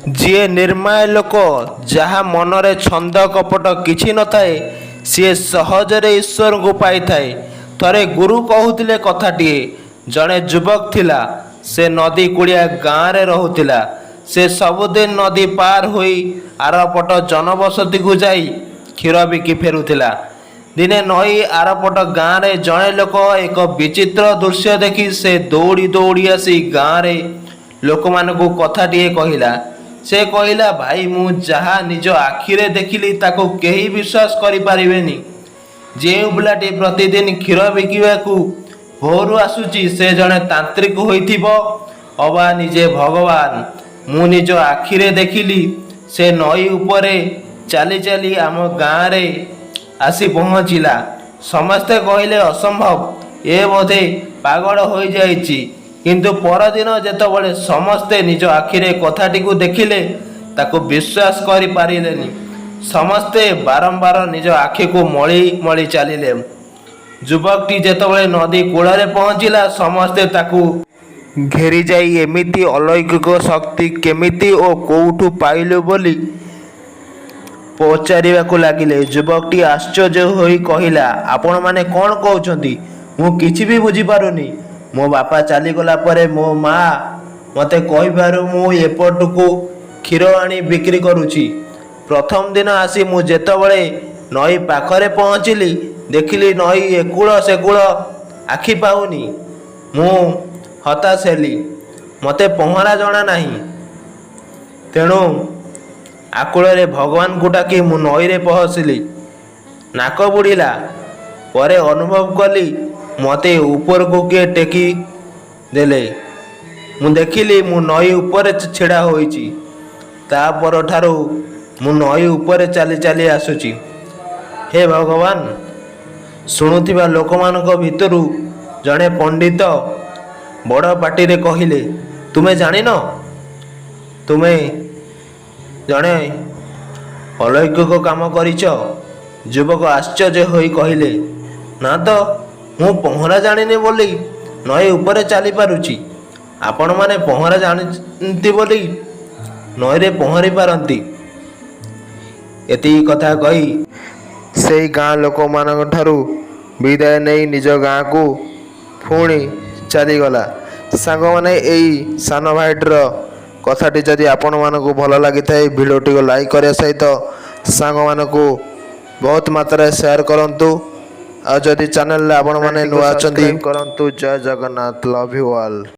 ଯିଏ ନିର୍ମାୟ ଲୋକ, ଯାହା ମନରେ ଛନ୍ଦ କପଟ କିଛି ନଥାଏ, ସିଏ ସହଜରେ ଈଶ୍ୱରଙ୍କୁ ପାଇଥାଏ। ଥରେ ଗୁରୁ କହୁଥିଲେ କଥାଟିଏ। ଜଣେ ଯୁବକ ଥିଲା। ସେ ନଦୀ କୂଳିଆ ଗାଁରେ ରହୁଥିଲା। ସେ ସବୁଦିନ ନଦୀ ପାର ହୋଇ ଆରପଟ ଜନବସତିକୁ ଯାଇ କ୍ଷୀର ବିକି ଫେରୁଥିଲା। ଦିନେ ନଈ ଆରପଟ ଗାଁରେ ଜଣେ ଲୋକ ଏକ ବିଚିତ୍ର ଦୃଶ୍ୟ ଦେଖି ସେ ଦୌଡ଼ି ଦୌଡ଼ି ଆସି ଗାଁରେ ଲୋକମାନଙ୍କୁ କଥାଟିଏ କହିଲା। ସେ କହିଲା, ଭାଇ, ମୁଁ ଯାହା ନିଜ ଆଖିରେ ଦେଖିଲି ତାକୁ କେହି ବିଶ୍ୱାସ କରିପାରିବେନି। ଯେଉଁ ପିଲାଟି ପ୍ରତିଦିନ କ୍ଷୀର ବିକିବାକୁ ଭୋରୁ ଆସୁଛି ସେ ଜଣେ ତାନ୍ତ୍ରିକ ହୋଇଥିବ ଅବା ନିଜେ ଭଗବାନ। ମୁଁ ନିଜ ଆଖିରେ ଦେଖିଲି ସେ ନଈ ଉପରେ ଚାଲି ଚାଲି ଆମ ଗାଁରେ ଆସି ପହଞ୍ଚିଲା। ସମସ୍ତେ କହିଲେ ଅସମ୍ଭବ, ଏ ବୋଧେ ପାଗଳ ହୋଇଯାଇଛି। କିନ୍ତୁ ପରଦିନ ଯେତେବେଳେ ସମସ୍ତେ ନିଜ ଆଖିରେ କଥାଟିକୁ ଦେଖିଲେ ତାକୁ ବିଶ୍ୱାସ କରିପାରିଲେନି। ସମସ୍ତେ ବାରମ୍ବାର ନିଜ ଆଖିକୁ ମଳି ମଳି ଚାଲିଲେ। ଯୁବକଟି ଯେତେବେଳେ ନଦୀ କୂଳରେ ପହଞ୍ଚିଲା ସମସ୍ତେ ତାକୁ ଘେରିଯାଇ ଏମିତି ଅଲୌକିକ ଶକ୍ତି କେମିତି ଓ କେଉଁଠୁ ପାଇଲୁ ବୋଲି ପଚାରିବାକୁ ଲାଗିଲେ। ଯୁବକଟି ଆଶ୍ଚର୍ଯ୍ୟ ହୋଇ କହିଲା, ଆପଣମାନେ କ'ଣ କହୁଛନ୍ତି? ମୁଁ କିଛି ବି ବୁଝିପାରୁନି। ମୋ ବାପା ଚାଲିଗଲା ପରେ ମୋ ମା ମୋତେ କହିବାରୁ ମୁଁ ଏପଟକୁ କ୍ଷୀର ଆଣି ବିକ୍ରି କରୁଛି। ପ୍ରଥମ ଦିନ ଆସି ମୁଁ ଯେତେବେଳେ ନଈ ପାଖରେ ପହଞ୍ଚିଲି ଦେଖିଲି ନଈ ଏକୂଳ ସେକୂଳ ଆଖି ପାଉନି। ମୁଁ ହତାଶ ହେଲି। ମୋତେ ପହଁରା ଜଣା ନାହିଁ। ତେଣୁ ଆକୁଳରେ ଭଗବାନଙ୍କୁ ଡାକି ମୁଁ ନଈରେ ପହଞ୍ଚିଲି। ନାକ ବୁଡ଼ିଲା ପରେ ଅନୁଭବ କଲି ମୋତେ ଉପରକୁ କିଏ ଟେକି ଦେଲେ। ମୁଁ ଦେଖିଲି ମୁଁ ନଈ ଉପରେ ଛିଡ଼ା ହୋଇଛି। ତା ପରଠାରୁ ମୁଁ ନଈ ଉପରେ ଚାଲି ଚାଲି ଆସୁଛି। ହେ ଭଗବାନ! ଶୁଣୁଥିବା ଲୋକମାନଙ୍କ ଭିତରୁ ଜଣେ ପଣ୍ଡିତ ବଡ଼ ପାଟିରେ କହିଲେ, ତୁମେ ଜାଣିନ? ତୁମେ ଜଣେ ଅଲୌକିକ କାମ କରିଛ? ଯୁବକ ଆଶ୍ଚର୍ଯ୍ୟ ହୋଇ କହିଲେ, ନା ତ, ମୁଁ ପହଁରା ଜାଣିନି ବୋଲି ନଈ ଉପରେ ଚାଲିପାରୁଛି। ଆପଣମାନେ ପହଁରା ଜାଣନ୍ତି ବୋଲି ନଈରେ ପହଁରି ପାରନ୍ତି। ଏତିକି କଥା କହି ସେଇ ଗାଁ ଲୋକମାନଙ୍କଠାରୁ ବିଦାୟ ନେଇ ନିଜ ଗାଁକୁ ପୁଣି ଚାଲିଗଲା। ସାଙ୍ଗମାନେ, ଏଇ ସାନ ଭାଇଟିର କଥାଟି ଯଦି ଆପଣମାନଙ୍କୁ ଭଲ ଲାଗିଥାଏ ଭିଡ଼ିଓଟିକୁ ଲାଇକ୍ କରିବା ସହିତ ସାଙ୍ଗମାନଙ୍କୁ ବହୁତ ମାତ୍ରାରେ ସେୟାର କରନ୍ତୁ। ଆଉ ଯଦି ଚ୍ୟାନେଲରେ ଆପଣମାନେ ନୂଆ ଅଛନ୍ତି କରନ୍ତୁ। Jai Jagannath. Love you all.